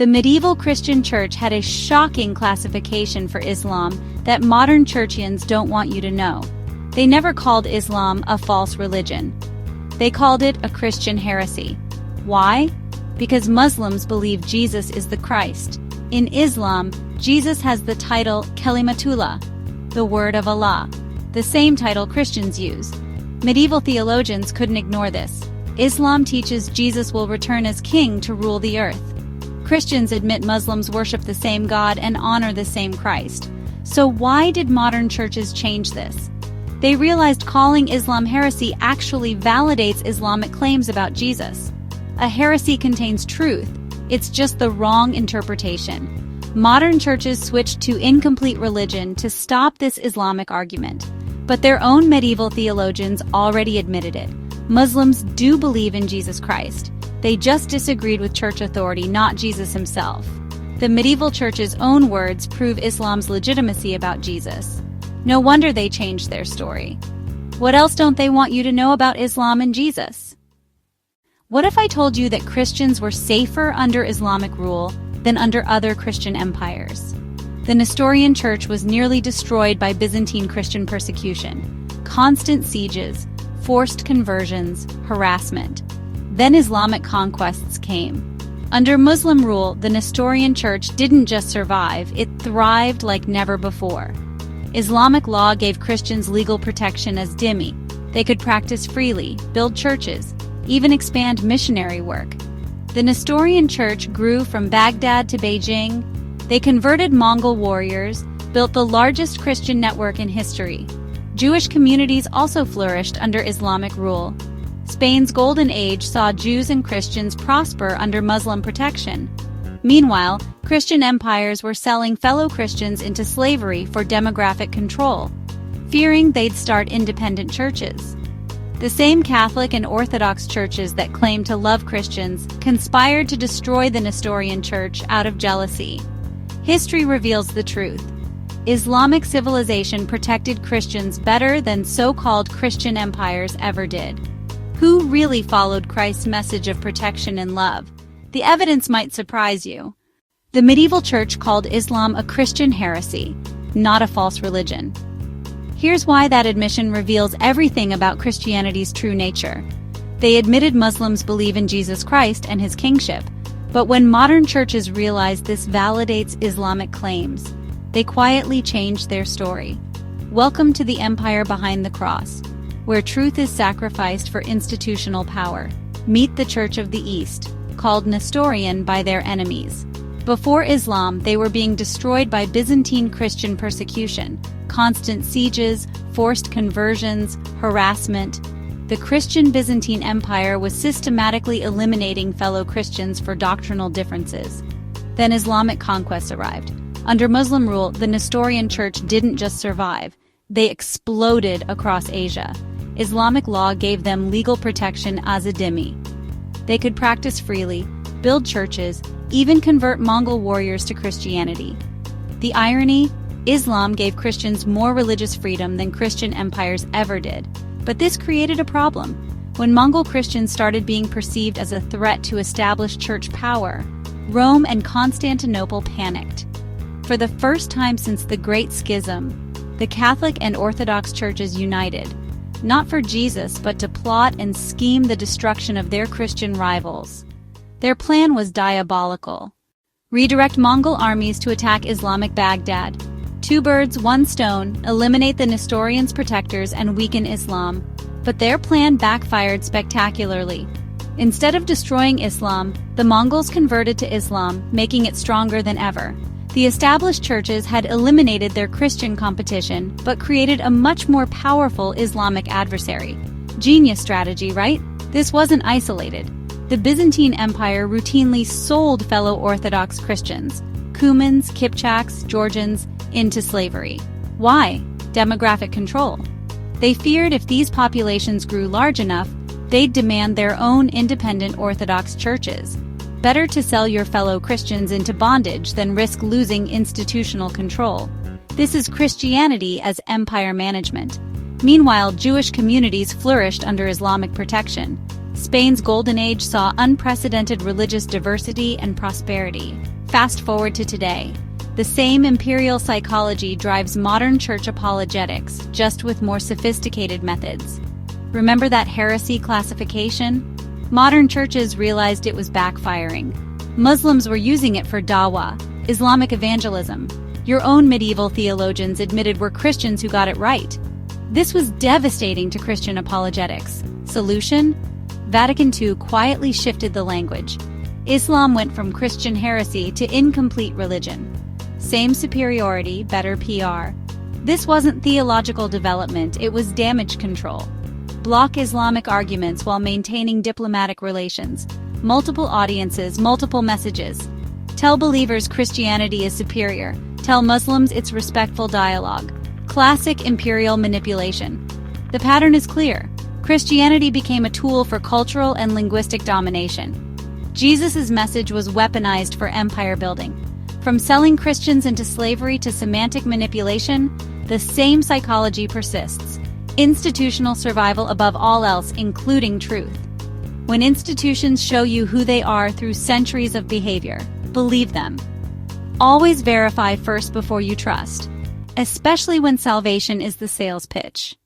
The medieval Christian church had a shocking classification for Islam that modern churchians don't want you to know. They never called Islam a false religion. They called it a Christian heresy. Why? Because Muslims believe Jesus is the Christ. In Islam, Jesus has the title Kalimatullah, the word of Allah, the same title Christians use. Medieval theologians couldn't ignore this. Islam teaches Jesus will return as king to rule the earth. Christians admit Muslims worship the same God and honor the same Christ. So why did modern churches change this? They realized calling Islam heresy actually validates Islamic claims about Jesus. A heresy contains truth, it's just the wrong interpretation. Modern churches switched to incomplete religion to stop this Islamic argument. But their own medieval theologians already admitted it. Muslims do believe in Jesus Christ. They just disagreed with church authority, not Jesus himself. The medieval church's own words prove Islam's legitimacy about Jesus. No wonder they changed their story. What else don't they want you to know about Islam and Jesus? What if I told you that Christians were safer under Islamic rule than under other Christian empires? The Nestorian church was nearly destroyed by Byzantine Christian persecution, constant sieges, forced conversions, harassment. Then Islamic conquests came. Under Muslim rule, the Nestorian church didn't just survive, it thrived like never before. Islamic law gave Christians legal protection as dhimmi. They could practice freely, build churches, even expand missionary work. The Nestorian church grew from Baghdad to Beijing. They converted Mongol warriors, built the largest Christian network in history. Jewish communities also flourished under Islamic rule. Spain's Golden Age saw Jews and Christians prosper under Muslim protection. Meanwhile, Christian empires were selling fellow Christians into slavery for demographic control, fearing they'd start independent churches. The same Catholic and Orthodox churches that claimed to love Christians conspired to destroy the Nestorian church out of jealousy. History reveals the truth. Islamic civilization protected Christians better than so-called Christian empires ever did. Who really followed Christ's message of protection and love? The evidence might surprise you. The medieval church called Islam a Christian heresy, not a false religion. Here's why that admission reveals everything about Christianity's true nature. They admitted Muslims believe in Jesus Christ and his kingship, but when modern churches realized this validates Islamic claims, they quietly changed their story. Welcome to the empire behind the cross, where truth is sacrificed for institutional power. Meet the Church of the East, called Nestorian by their enemies. Before Islam, they were being destroyed by Byzantine Christian persecution, constant sieges, forced conversions, harassment. The Christian Byzantine Empire was systematically eliminating fellow Christians for doctrinal differences. Then Islamic conquests arrived. Under Muslim rule, the Nestorian church didn't just survive, they exploded across Asia. Islamic law gave them legal protection as a dhimmi. They could practice freely, build churches, even convert Mongol warriors to Christianity. The irony? Islam gave Christians more religious freedom than Christian empires ever did. But this created a problem. When Mongol Christians started being perceived as a threat to established church power, Rome and Constantinople panicked. For the first time since the Great Schism, the Catholic and Orthodox churches united, not for Jesus but to plot and scheme the destruction of their Christian rivals. Their plan was diabolical. Redirect Mongol armies to attack Islamic Baghdad. Two birds, one stone, eliminate the Nestorians' protectors and weaken Islam. But their plan backfired spectacularly. Instead of destroying Islam, the Mongols converted to Islam, making it stronger than ever. The established churches had eliminated their Christian competition, but created a much more powerful Islamic adversary. Genius strategy, right? This wasn't isolated. The Byzantine Empire routinely sold fellow Orthodox Christians, Cumans, Kipchaks, Georgians, into slavery. Why? Demographic control. They feared if these populations grew large enough, they'd demand their own independent Orthodox churches. Better to sell your fellow Christians into bondage than risk losing institutional control. This is Christianity as empire management. Meanwhile, Jewish communities flourished under Islamic protection. Spain's Golden Age saw unprecedented religious diversity and prosperity. Fast forward to today. The same imperial psychology drives modern church apologetics, just with more sophisticated methods. Remember that heresy classification? Modern churches realized it was backfiring. Muslims were using it for dawah, Islamic evangelism. Your own medieval theologians admitted were Christians who got it right. This was devastating to Christian apologetics. Solution? Vatican II quietly shifted the language. Islam went from Christian heresy to incomplete religion. Same superiority, better PR. This wasn't theological development, it was damage control. Block Islamic arguments while maintaining diplomatic relations. Multiple audiences, multiple messages. Tell believers Christianity is superior. Tell Muslims it's respectful dialogue. Classic imperial manipulation. The pattern is clear. Christianity became a tool for cultural and linguistic domination. Jesus' message was weaponized for empire building. From selling Christians into slavery to semantic manipulation, the same psychology persists. Institutional survival above all else, including truth. When institutions show you who they are through centuries of behavior, believe them. Always verify first before you trust, especially when salvation is the sales pitch.